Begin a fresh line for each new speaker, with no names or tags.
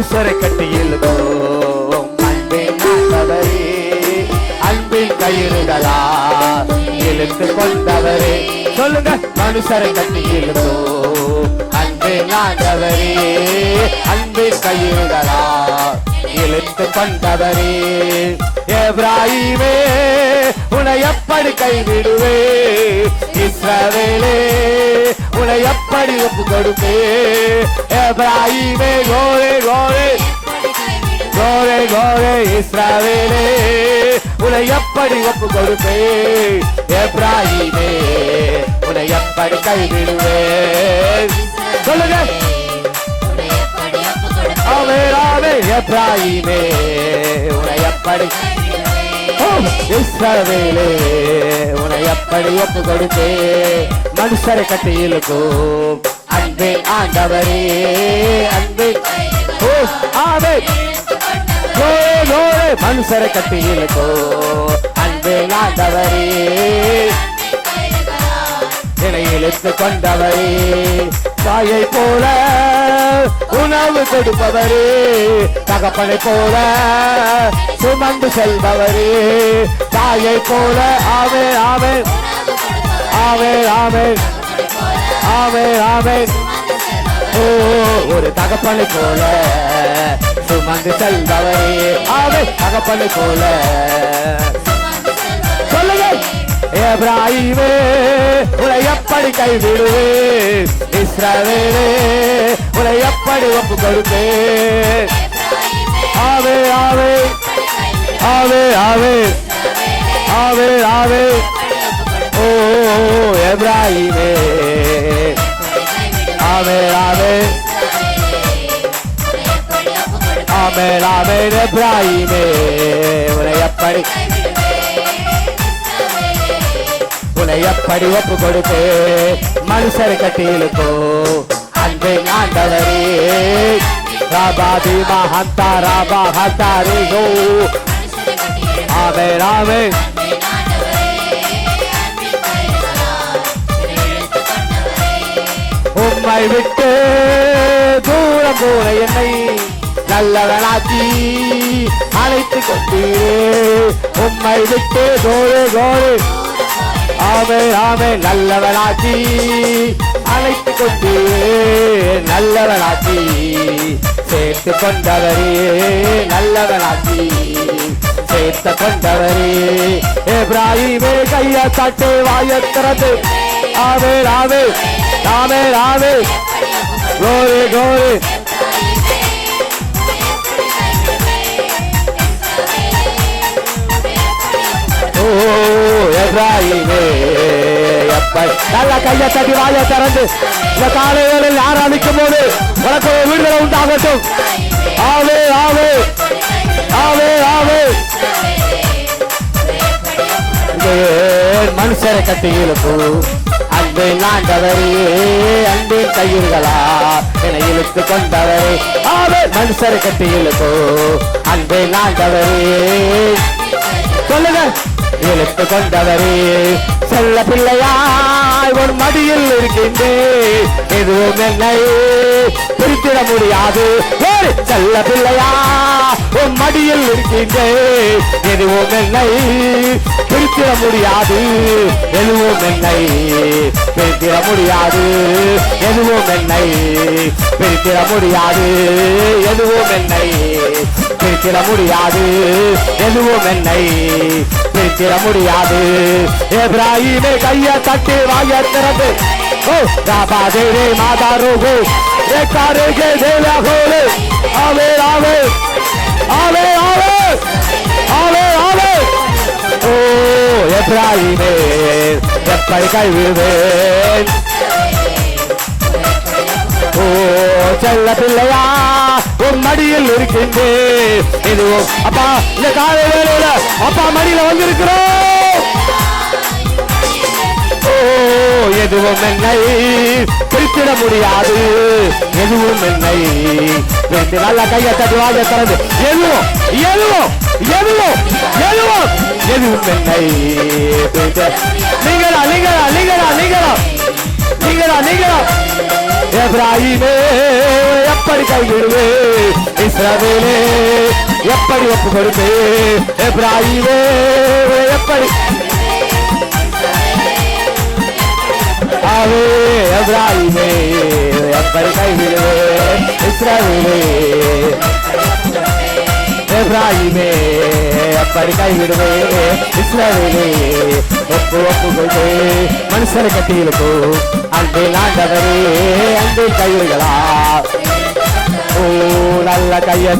மனுஷரை கட்டி இழுக்கும் அன்பின் ஆண்டவரே, அன்பின் கயிறுகளா இழுத்து கொண்டவரே. சொல்லுங்க, மனுஷரை கட்டி இழுக்கும் அன்பின் ஆண்டவரே, அன்பின் கயிறுகளா இழுத்து கொண்டவரே. எப்ராஹீமே உன்னை எப்படி கைவிடுவே, இஸ்ரவேலே உன்னை எப்படி ஒப்பு கொடுப்பே. எப்ராஹீமே கோரே கோரே கோரே கோரே, இஸ்ரவேலே உன்னை எப்படி ஒப்பு கொடுப்பே. எப்ராஹீமே உன்னை எப்படி கைவிடுவே. சொல்லுங்க, ஆவே எப்ராஹீமே உன்னை எப்படி, இஸ்ரவேலே உன்னை எப்படி ஒப்பு கொடுத்தே. மனுஷரை கட்டி இழுக்கும் அன்பின் ஆண்டவரே, அன்பின் ஆவே கோரே கோரே, மனுஷரை கட்டி இழுக்கும் அன்பின் ஆண்டவரே, என்னை இழுத்து கொண்டவரே. தாயை போல உணவு கொடுப்பவரே, தகப்பனை போல சுமந்து செல்பவரே. தாயை போல ஆவே ஆவே ஆவே ஆவே ஆவே ஆவே, ஓ ஒரு தகப்பனை போல சுமந்து செல்பவரே. ஆவே தகப்பனை போல. சொல்லுங்க, எப்ராஹீமே உன்னை எப்படி கைவிடுவே, இஸ்ரவேலே உன்னை எப்படி ஒப்பு கொடுப்பே. ஆவே ஆவே ஆவே ஆவே ஆவே ஆவே, ஓ எப்ராஹீமே ஆவே ஆவே ஆவே ஆவே, எப்ராஹீமே உன்னை எப்படி உன்னை எப்படி ஒப்பு கொடுப்பே. மனுஷரை கட்டி இழுக்கும் அன்பின் ஆண்டவரே, ராபாதி மஹந்தா ராபா ஹந்தாரே கோ. ஆவே ஆவே உம்மை விட்டு தூரம் போன என்னை நல்லவனாக்கி அழைத்து கொண்டீரே. உம்மை விட்டு கோரே கோரே, ஆமே ஆமே, நல்லவனாக்கி அழைத்து கொண்டு நல்லவனாக்கி சேர்த்து கொண்டவரே, நல்லவனாக்கி சேர்த்து கொண்டவரே. எப்ராஹீமே கையை தட்டு வாயத்திறந்து, ஆவே ஆவே ஆவே ஆவே, கோரே கோரே, ஓ எப்ராஹீமே எப்படி. நல்ல கையை தட்டி வாயை திறந்து இந்த காலை வேளையில் ஆராதிக்கும் போது உனக்கு ஒரு விடுதலை உண்டாகட்டும். ஆவே ஆவே ஆவே ஆவே, மனுஷரை கட்டி இழுக்கும் அன்பின் ஆண்டவரே, அன்பின் கயிறுகளா என்னை இழுத்து கொண்டவரே. ஆவே மனுஷரை கட்டி இழுக்கும் அன்பின் ஆண்டவரே. சொல்லுங்க, இழுத்து கொண்டவரே. செல்ல பிள்ளையாய் ஒரு மடியில் இருக்கின்றேன், எதுவும் என்னை பிரித்திட முடியாது. செல்ல பிள்ளையா உன் மடியில் இருக்கின்றேன், எதுவும் என்னை பிரித்திட முடியாது. எதுவும் என்னை பிரித்திட முடியாது, எதுவும் என்னை பிரித்திட முடியாது, எதுவும் என்னை பிரித்திட முடியாது, எதுவும் என்னை பிரித்திட முடியாது. எப்ராஹீமே கையை தட்டி வாயை திறந்து, ஓ ராபா தேவே மாதா ரோகோ ஏகாரேகே தேவா கோலே. ஆவே ஆவே ஆவே ஆவே ஆவே ஆவே, ஓ எப்ராஹீமே எப்படி கைவிடுவேன். ஓ செல்ல பிள்ளையா உன் மடியில் இருக்கின்றேன், இதுவும் அப்பா இந்த காலை வேளையில அப்பா மடியில வந்திருக்கிறோம். ஓ எதுவும் என்னை பிரித்திட முடியாது, எதுவும் என்னை நல்ல கையை தட்டி வாயை திறந்து, எதுவும் எதுவும் எதுவும் எதுவும் எதுவும் என்னை நீங்களா நீங்களா நீங்களா நீங்களா நீங்களா நீங்களா. எப்ராஹீமே எப்படி கைவிடுவே இஸ்ரவேலே எப்படி ஒப்பு கொடுப்பே எப்ராயிமே எப்படி ஆவே எப்ராயிமே எப்படி கைவிடுவே இஸ்ரவேலே எப்ராயிமே எப்படி கைவிடுவே இஸ்ரவேலே ஒப்பு ஒப்பு கொடுப்பே மனுஷரை கட்டியிருக்கும் அன்பே ஆண்டவரே அன்பே கைவிடுகளா ஓ நல்ல கையை